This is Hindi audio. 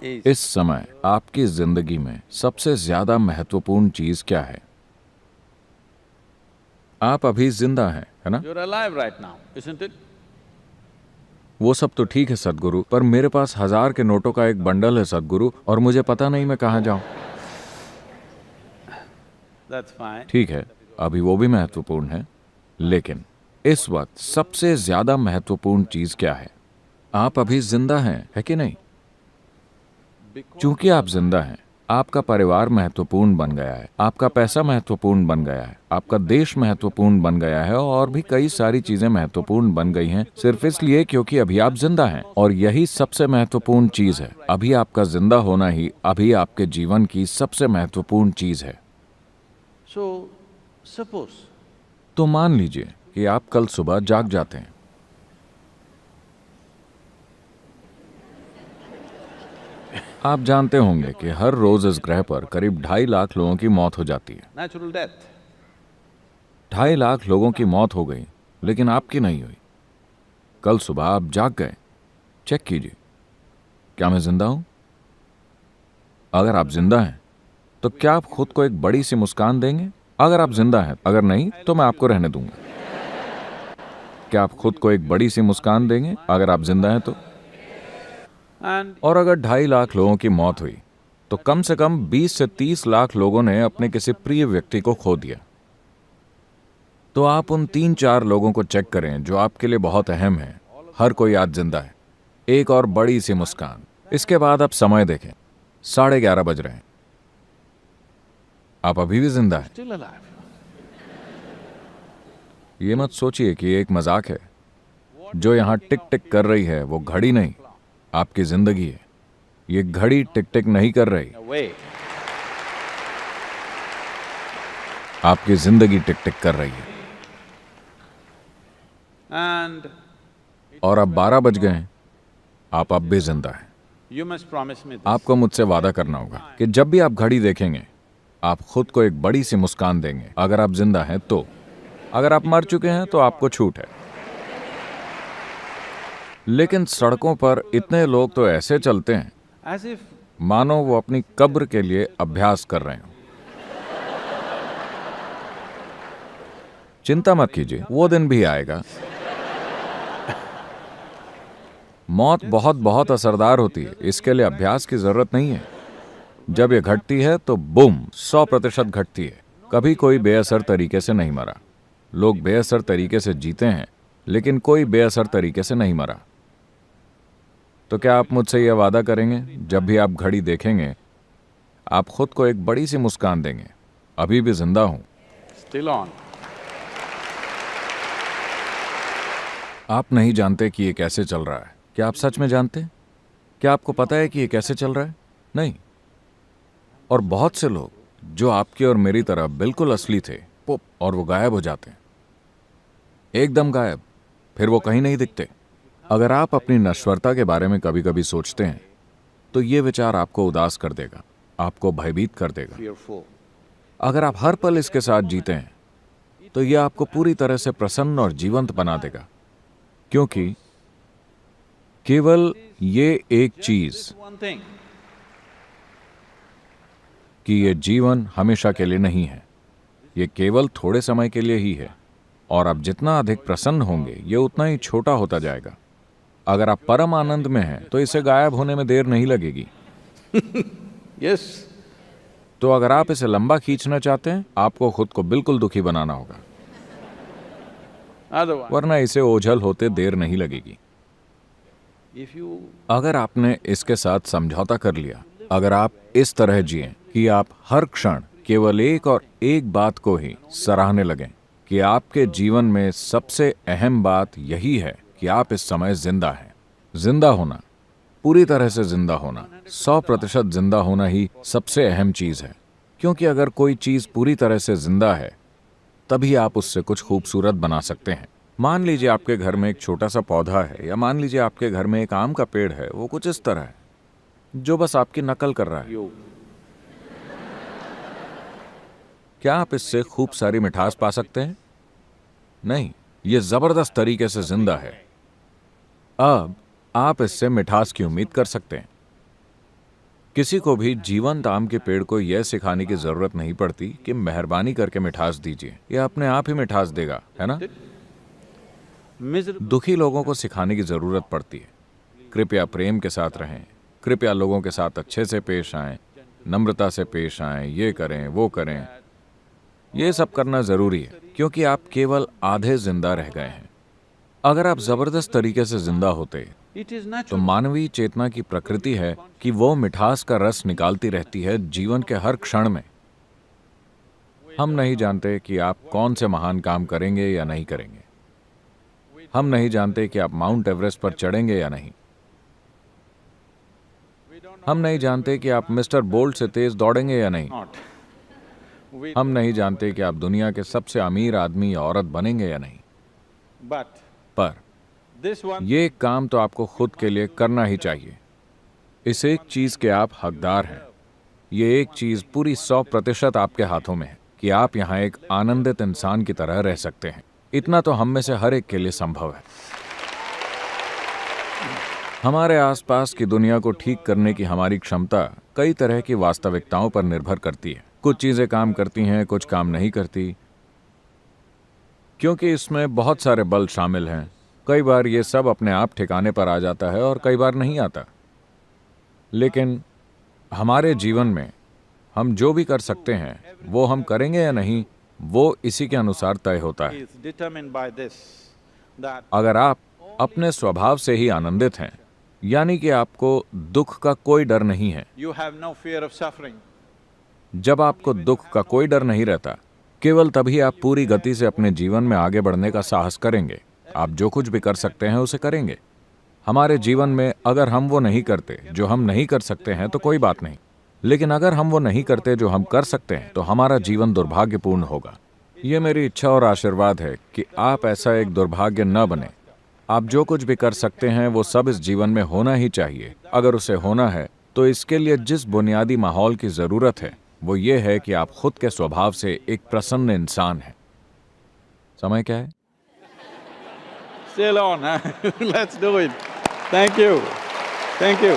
इस समय आपकी जिंदगी में सबसे ज्यादा महत्वपूर्ण चीज क्या है? आप अभी जिंदा हैं, है ना? You're alive right now, isn't it? वो सब तो ठीक है सदगुरु, पर मेरे पास 1000 के नोटों का एक बंडल है सदगुरु, और मुझे पता नहीं मैं कहाँ जाऊं। That's fine. ठीक है, अभी वो भी महत्वपूर्ण है, लेकिन इस वक्त सबसे ज्यादा महत्वपूर्ण चीज क्या है? आप अभी जिंदा हैं, है कि नहीं? चूंकि आप जिंदा हैं, आपका परिवार महत्वपूर्ण बन गया है, आपका पैसा महत्वपूर्ण बन गया है, आपका देश महत्वपूर्ण बन गया है, और भी कई सारी चीजें महत्वपूर्ण बन गई हैं सिर्फ इसलिए क्योंकि अभी आप जिंदा हैं। और यही सबसे महत्वपूर्ण चीज है। अभी आपका जिंदा होना ही अभी आपके जीवन की सबसे महत्वपूर्ण चीज है। So, suppose तो मान लीजिए कि आप कल सुबह जाग जाते हैं। आप जानते होंगे कि हर रोज इस ग्रह पर करीब 2.5 लाख लोगों की मौत हो जाती है। natural death. 2.5 लाख लोगों की मौत हो गई, लेकिन आपकी नहीं हुई। कल सुबह आप जाग गए। चेक कीजिए, क्या मैं जिंदा हूं? अगर आप जिंदा हैं, तो क्या आप खुद को एक बड़ी सी मुस्कान देंगे? अगर आप जिंदा हैं, अगर नहीं तो मैं आपको रहने दूंगा। क्या आप खुद को एक बड़ी सी मुस्कान देंगे अगर आप जिंदा हैं तो? And और अगर 2.5 लाख लोगों की मौत हुई, तो कम से कम 20 से 30 लाख लोगों ने अपने किसी प्रिय व्यक्ति को खो दिया। तो आप उन 3-4 लोगों को चेक करें जो आपके लिए बहुत अहम है। हर कोई आज जिंदा है। एक और बड़ी सी मुस्कान। इसके बाद आप समय देखें, 11:30 बज रहे हैं। आप अभी भी जिंदा हैं। still alive. ये मत सोचिए कि ये एक मजाक है। जो यहां टिक टिक कर रही है वो घड़ी नहीं, आपकी जिंदगी है। ये घड़ी टिक टिक नहीं कर रही, Away. आपकी जिंदगी टिक टिक कर रही है। And और अब 12 बज गए हैं, आप अब भी जिंदा हैं। you must promise me this. आपको मुझसे वादा करना होगा कि जब भी आप घड़ी देखेंगे, आप खुद को एक बड़ी सी मुस्कान देंगे। अगर आप जिंदा हैं तो। अगर आप मर चुके हैं तो आपको छूट है। लेकिन सड़कों पर इतने लोग तो ऐसे चलते हैं As if मानो वो अपनी कब्र के लिए अभ्यास कर रहे हों। चिंता मत कीजिए, वो दिन भी आएगा। मौत बहुत बहुत असरदार होती है, इसके लिए अभ्यास की जरूरत नहीं है। जब ये घटती है तो बूम 100% घटती है। कभी कोई बेअसर तरीके से नहीं मरा। लोग बेअसर तरीके से जीते हैं, लेकिन कोई बेअसर तरीके से नहीं मरा। तो क्या आप मुझसे यह वादा करेंगे, जब भी आप घड़ी देखेंगे, आप खुद को एक बड़ी सी मुस्कान देंगे? अभी भी जिंदा हूं। still on. आप नहीं जानते कि ये कैसे चल रहा है। क्या आप सच में जानते हैं? क्या आपको पता है कि ये कैसे चल रहा है? नहीं। और बहुत से लोग जो आपके और मेरी तरह बिल्कुल असली थे, पुप, और वो गायब हो जाते हैं। एकदम गायब, फिर वो कहीं नहीं दिखते। अगर आप अपनी नश्वरता के बारे में कभी कभी सोचते हैं, तो ये विचार आपको उदास कर देगा, आपको भयभीत कर देगा। Fearful. अगर आप हर पल इसके साथ जीते हैं, तो यह आपको पूरी तरह से प्रसन्न और जीवंत बना देगा। क्योंकि केवल ये एक चीज One thing. कि ये जीवन हमेशा के लिए नहीं है। ये केवल थोड़े समय के लिए ही है। और आप जितना अधिक प्रसन्न होंगे, ये उतना ही छोटा होता जाएगा। अगर आप परम आनंद में हैं, तो इसे गायब होने में देर नहीं लगेगी। Yes. तो अगर आप इसे लंबा खींचना चाहते हैं, आपको खुद को बिल्कुल दुखी बनाना होगा, Otherwise, वरना इसे ओझल होते देर नहीं लगेगी। if you अगर आपने इसके साथ समझौता कर लिया, अगर आप इस तरह जिएं कि आप हर क्षण केवल एक और एक बात को ही सराहने लगें, कि आपके जीवन में सबसे अहम बात यही है कि आप इस समय जिंदा हैं। जिंदा होना, पूरी तरह से जिंदा होना, 100% जिंदा होना ही सबसे अहम चीज है। क्योंकि अगर कोई चीज पूरी तरह से जिंदा है, तभी आप उससे कुछ खूबसूरत बना सकते हैं। मान लीजिए आपके घर में एक छोटा सा पौधा है, या मान लीजिए आपके घर में एक आम का पेड़ है। वो कुछ इस तरह है, जो बस आपकी नकल कर रहा है। you क्या आप इससे खूब सारी मिठास पा सकते हैं? नहीं, ये जबरदस्त तरीके से जिंदा है। अब आप इससे मिठास की उम्मीद कर सकते हैं। किसी को भी जीवंत आम के पेड़ को यह सिखाने की जरूरत नहीं पड़ती कि मेहरबानी करके मिठास दीजिए, यह अपने आप ही मिठास देगा, है ना? Miserable. दुखी लोगों को सिखाने की जरूरत पड़ती है। कृपया प्रेम के साथ रहें, कृपया लोगों के साथ अच्छे से पेश आएं, नम्रता से पेश आएं, ये करें वो करें। ये सब करना जरूरी है क्योंकि आप केवल आधे जिंदा रह गए हैं। अगर आप जबरदस्त तरीके से जिंदा होते It is तो natural. मानवीय चेतना की प्रकृति है कि वो मिठास का रस निकालती रहती है जीवन के हर क्षण में। हम नहीं जानते कि आप कौन से महान काम करेंगे या नहीं करेंगे। हम नहीं जानते कि आप माउंट एवरेस्ट पर चढ़ेंगे या नहीं। हम नहीं जानते कि आप मिस्टर बोल्ट से तेज दौड़ेंगे या नहीं। Not. We हम नहीं जानते कि आप दुनिया के सबसे अमीर आदमी या औरत बनेंगे या नहीं। But पर this one, ये काम तो आपको खुद के लिए करना ही चाहिए। इस एक चीज के आप हकदार हैं। ये एक चीज पूरी 100% आपके हाथों में है कि आप यहाँ एक आनंदित इंसान की तरह रह सकते हैं। इतना तो हम में से हर एक के लिए संभव है। हमारे आसपास की दुनिया को ठीक करने की हमारी क्षमता कई तरह की वास्तविकताओं पर निर्भर करती है। कुछ चीजें काम करती हैं, कुछ काम नहीं करती, क्योंकि इसमें बहुत सारे बल शामिल हैं। कई बार ये सब अपने आप ठिकाने पर आ जाता है और कई बार नहीं आता। लेकिन हमारे जीवन में हम जो भी कर सकते हैं वो हम करेंगे या नहीं, वो इसी के अनुसार तय होता है। is determined by this, that अगर आप अपने स्वभाव से ही आनंदित हैं, यानी कि आपको दुख का कोई डर नहीं है, you have no fear of suffering. जब आपको दुख का कोई डर नहीं रहता, केवल तभी आप पूरी गति से अपने जीवन में आगे बढ़ने का साहस करेंगे। आप जो कुछ भी कर सकते हैं उसे करेंगे। हमारे जीवन में अगर हम वो नहीं करते जो हम नहीं कर सकते हैं तो कोई बात नहीं, लेकिन अगर हम वो नहीं करते जो हम कर सकते हैं तो हमारा जीवन दुर्भाग्यपूर्ण होगा। ये मेरी इच्छा और आशीर्वाद है कि आप ऐसा एक दुर्भाग्य न बने। आप जो कुछ भी कर सकते हैं वो सब इस जीवन में होना ही चाहिए। अगर उसे होना है तो इसके लिए जिस बुनियादी माहौल की जरूरत है वो ये है कि आप खुद के स्वभाव से एक प्रसन्न इंसान हैं। समय क्या है? Still on, huh? Let's do it. Thank you. Thank you.